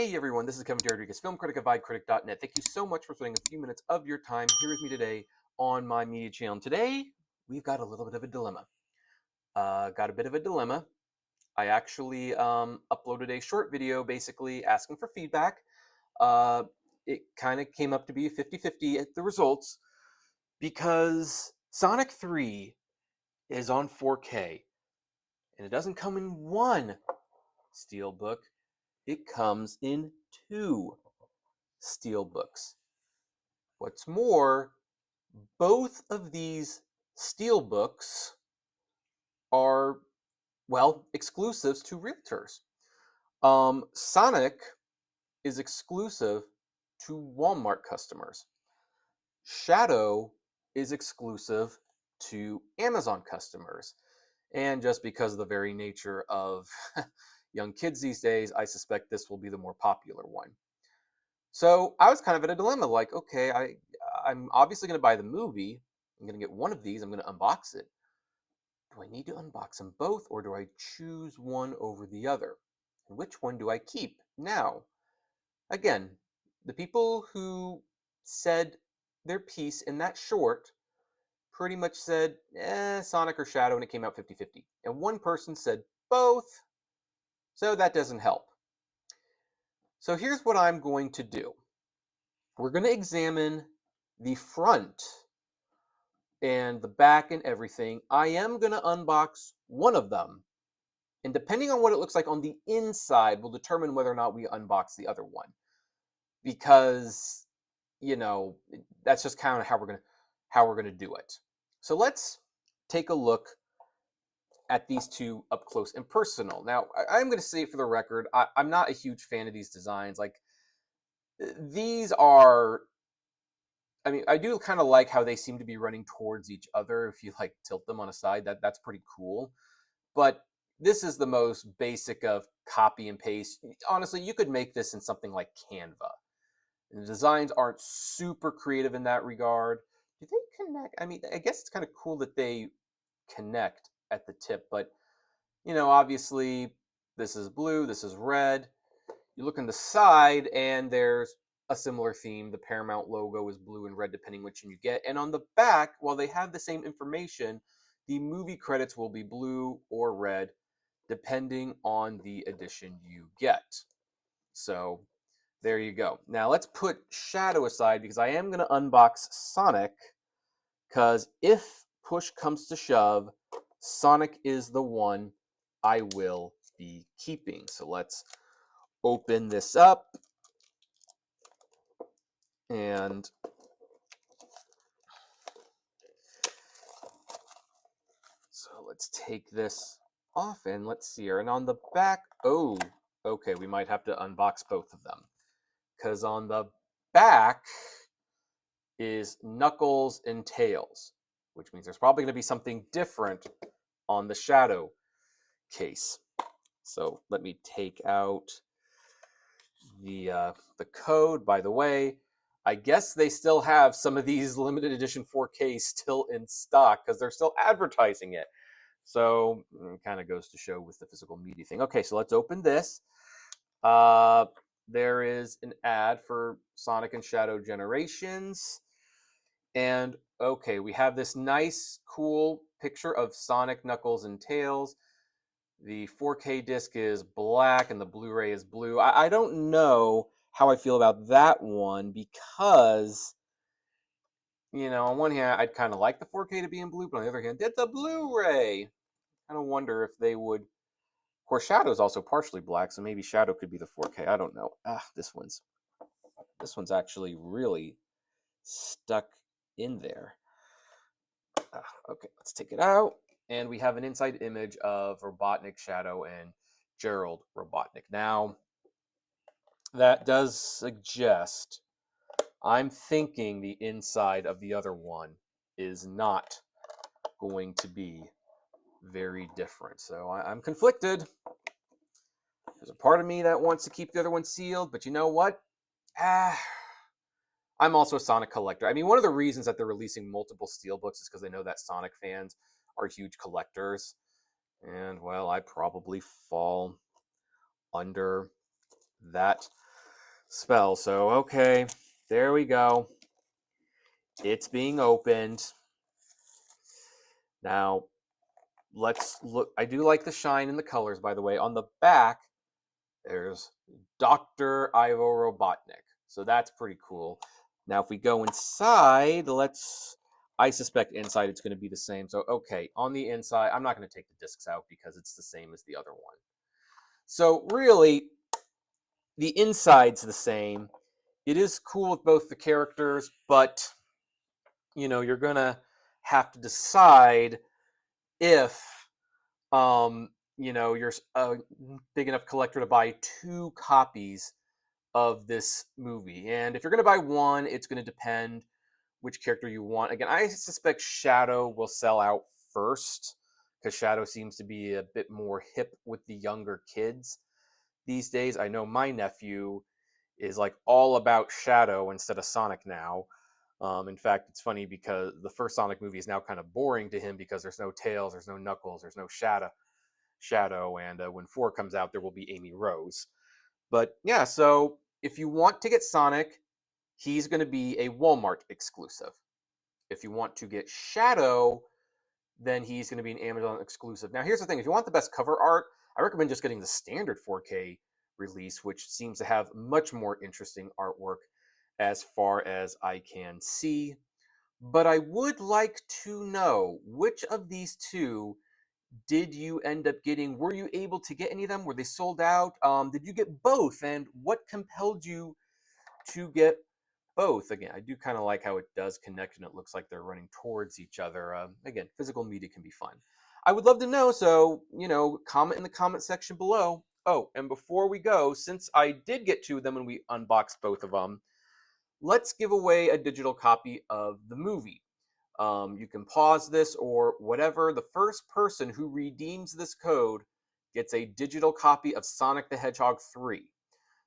Hey everyone, this is Kevin Rodriguez, film critic of videcritic.net. Thank you so much for spending a few minutes of your time here with me today on my media channel. Today, we've got a little bit of a dilemma. I actually uploaded a short video basically asking for feedback. Uh, it kind of came up to be a 50-50 at the results because Sonic 3 is on 4K and it doesn't come in one Steelbook, it comes in two Steelbooks. What's more, both of these Steelbooks are, well, exclusives to Realtors. Sonic is exclusive to Walmart customers. Shadow is exclusive to Amazon customers. And just because of the very nature of young kids these days, I suspect this will be the more popular one. So I was kind of in a dilemma, like, okay, I'm obviously going to buy the movie. I'm going to get one of these. I'm going to unbox it. Do I need to unbox them both, or do I choose one over the other? And which one do I keep? Now, again, the people who said their piece in that short pretty much said, Sonic or Shadow, and it came out 50-50. And one person said both, so that doesn't help. So here's what I'm going to do. We're going to examine the front and the back and everything. I am going to unbox one of them. And depending on what it looks like on the inside will determine whether or not we unbox the other one. Because, that's just kind of how we're going to do it. So let's take a look at these two up close and personal. Now, I'm going to say it for the record, I'm not a huge fan of these designs. Like, these are, I do kind of like how they seem to be running towards each other. If you like tilt them on a side, that's pretty cool. But this is the most basic of copy and paste. Honestly, you could make this in something like Canva. And the designs aren't super creative in that regard. Do they connect? I guess it's kind of cool that they connect at the tip, but obviously this is blue, this is red. You look on the side and there's a similar theme. The Paramount logo is blue and red depending which one you get. And on the back, while they have the same information, the movie credits will be blue or red depending on the edition you get. So there you go. Now let's put Shadow aside because I am going to unbox Sonic, because if push comes to shove, Sonic is the one I will be keeping. So let's open this up. And so let's take this off and let's see here. And on the back, oh, okay, we might have to unbox both of them. Because on the back is Knuckles and Tails, which means there's probably going to be something different on the Shadow case. So let me take out the code. By the way, I guess they still have some of these limited edition 4K still in stock because they're still advertising it. So it kind of goes to show with the physical media thing. Okay, so let's open this. There is an ad for Sonic and Shadow Generations. And okay, we have this nice, cool picture of Sonic, Knuckles, and Tails. The 4K disc is black and the Blu-ray is blue. I don't know how I feel about that one because, on one hand, I'd kind of like the 4K to be in blue, but on the other hand, it's a Blu-ray. I don't wonder if they would. Of course, Shadow's also partially black, so maybe Shadow could be the 4K. I don't know. This one's actually really stuck in there. Okay, let's take it out. And we have an inside image of Robotnik, Shadow, and Gerald Robotnik. Now, that does suggest I'm thinking the inside of the other one is not going to be very different. So I'm conflicted. There's a part of me that wants to keep the other one sealed, but you know what? I'm also a Sonic collector. One of the reasons that they're releasing multiple Steelbooks is because they know that Sonic fans are huge collectors. And, well, I probably fall under that spell. So, okay, there we go. It's being opened. Now, let's look. I do like the shine in the colors, by the way. On the back, there's Dr. Ivo Robotnik. So that's pretty cool. Now, if we go inside, I suspect inside it's going to be the same. So, okay, on the inside, I'm not going to take the discs out because it's the same as the other one. So, really, the inside's the same. It is cool with both the characters, but, you're going to have to decide if you're a big enough collector to buy 2 copies of this movie. And if you're going to buy one, it's going to depend which character you want. Again, I suspect Shadow will sell out first because Shadow seems to be a bit more hip with the younger kids these days. I know my nephew is like all about Shadow instead of Sonic now. In fact, it's funny because the first Sonic movie is now kind of boring to him because there's no Tails, there's no Knuckles, there's no Shadow, and when 4 comes out, there will be Amy Rose. But yeah, so if you want to get Sonic, he's going to be a Walmart exclusive. If you want to get Shadow, then he's going to be an Amazon exclusive. Now, here's the thing. If you want the best cover art, I recommend just getting the standard 4K release, which seems to have much more interesting artwork as far as I can see. But I would like to know, which of these 2 did you end up getting? Were you able to get any of them? Were they sold out? Did you get both? And what compelled you to get both? Again, I do kind of like how it does connect and it looks like they're running towards each other. Again, physical media can be fun. I would love to know, so, comment in the comment section below. Oh, and before we go, since I did get 2 of them and we unboxed both of them, let's give away a digital copy of the movie. You can pause this or whatever. The first person who redeems this code gets a digital copy of Sonic the Hedgehog 3.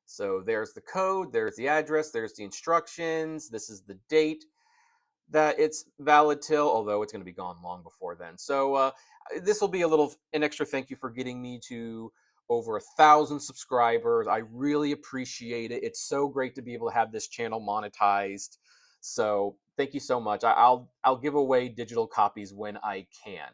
So there's the code, there's the address, there's the instructions, this is the date that it's valid till, although it's going to be gone long before then. So this will be an extra thank you for getting me to over 1,000 subscribers. I really appreciate it. It's so great to be able to have this channel monetized. So thank you so much. I'll give away digital copies when I can.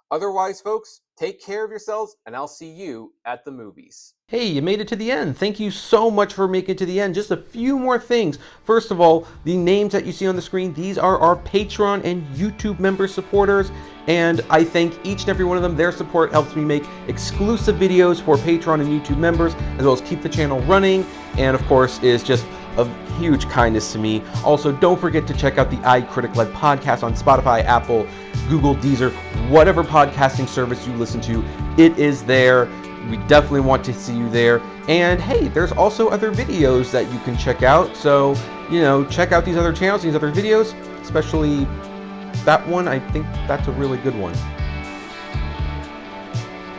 Otherwise, folks, take care of yourselves, and I'll see you at the movies. Hey, you made it to the end. Thank you so much for making it to the end. Just a few more things. First of all, the names that you see on the screen, these are our Patreon and YouTube member supporters. And I thank each and every one of them. Their support helps me make exclusive videos for Patreon and YouTube members, as well as keep the channel running. And of course, is just of huge kindness to me. Also, don't forget to check out the iCritic-led podcast on Spotify, Apple, Google, Deezer, whatever podcasting service you listen to, it is there. We definitely want to see you there. And hey, there's also other videos that you can check out. So, check out these other channels, these other videos, especially that one. I think that's a really good one.